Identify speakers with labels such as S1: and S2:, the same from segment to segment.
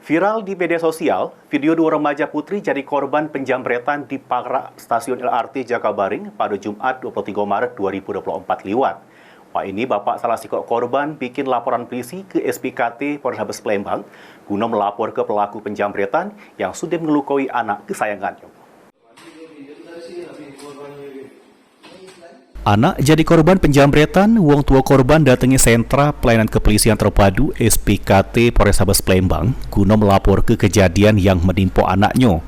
S1: Viral di media sosial, video dua remaja putri jadi korban penjamretan di pagar stasiun LRT Jakabaring pada Jumat 23 Maret 2024 lewat. Wah, ini bapak salah si korban bikin laporan polisi ke SPKT Polrestabes Palembang guna melapor ke pelaku penjamretan yang sudah melukai anak kesayangannya. Anak jadi korban penjamretan, wong tua korban datangi sentra pelayanan kepolisian terpadu SPKT Polrestabes Palembang guna melapor ke kejadian yang menimpa anaknya.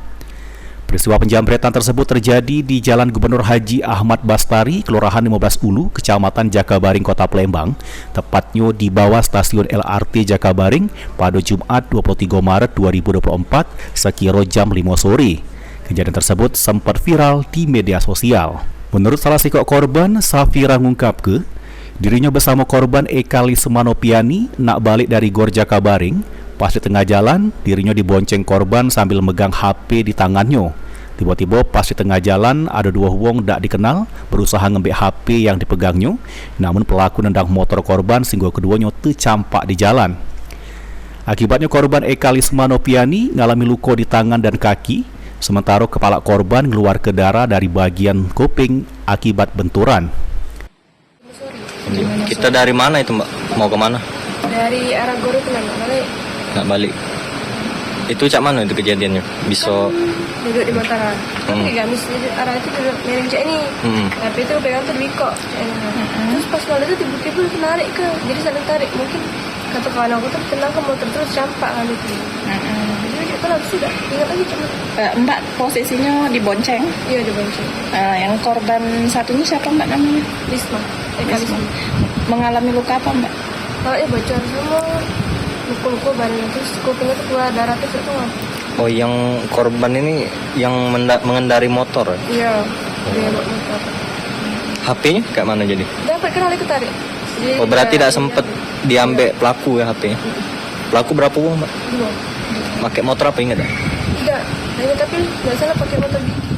S1: Peristiwa penjamretan tersebut terjadi di Jalan Gubernur Haji Ahmad Bastari, Kelurahan 15 Ulu, Kecamatan Jakabaring, Kota Palembang, tepatnya di bawah stasiun LRT Jakabaring pada Jumat 23 Maret 2024 sekira jam 5 sore. Kejadian tersebut sempat viral di media sosial. Menurut salah si korban, Safira mengungkapkan dirinya bersama korban Eka Lismanopiani nak balik dari Gor Jakabaring. Pas di tengah jalan, dirinya dibonceng korban sambil megang HP di tangannya. Tiba-tiba pas di tengah jalan ada dua wong tak dikenal berusaha ngambil HP yang dipegangnya. Namun pelaku nendang motor korban sehingga keduanya tercampak di jalan. Akibatnya korban Eka Lismanopiani ngalami luka di tangan dan kaki. Sementara kepala korban keluar ke darah dari bagian kuping akibat benturan.
S2: Kita dari mana itu, Mbak? Mau ke mana?
S3: Dari arah Goro ke balik.
S2: Nak balik. Itu cak mana itu kejadiannya? Bisa
S3: duduk di Mataram. Tapi gamis arah itu duduk miring cak ini. Tapi itu pegang tuh Wiko. Terus pas lalu itu tiba-tiba narik ke, jadi saling tarik. Mungkin kata kawan aku tuh tenang ke motor terus campak kan itu. Jadi kalau sudah ingat lagi cuma.
S4: Mbak posisinya dibonceng?
S3: Iya dibonceng.
S4: Yang korban satunya siapa Mbak namanya?
S3: Risma. Risma.
S4: Mengalami luka apa Mbak?
S3: Kalau bocor semua, luka-luka badan terus kupingnya tuh keluar darah tuh semua.
S2: Oh, yang korban ini yang mengendari motor?
S3: Iya, dia bawa motor.
S2: HP-nya kayak mana jadi?
S3: Dapat kenal itu tarik.
S2: Oh, berarti tidak sempat diambil pelaku ya HP-nya? Pelaku berapa uang, Mbak?
S3: 2.
S2: Pakai motor apa ingat?
S3: Tidak, tapi nggak salah pakai motor gigi.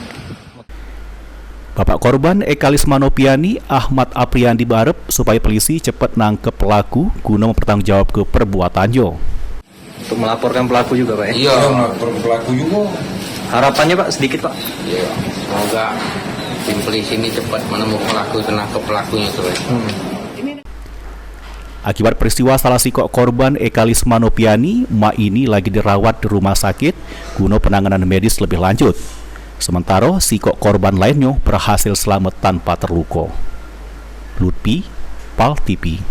S1: Bapak korban Eka Lismanopiani, Ahmad Apriandi berharap supaya polisi cepat nangkep pelaku guna mempertanggungjawab ke perbuatannya.
S2: Untuk melaporkan pelaku juga, Pak?
S5: Iya, melaporkan pelaku juga.
S2: Harapannya, Pak, sedikit, Pak?
S5: Iya, semoga tim polisi ini cepat menemukan pelaku, menangkap pelakunya terus.
S1: Akibat peristiwa salah si korban Eka Lismanopiani, mak ini lagi dirawat di rumah sakit guna penanganan medis lebih lanjut. Sementara si korban lainnya berhasil selamat tanpa terluka. Lutfi, PAL TV.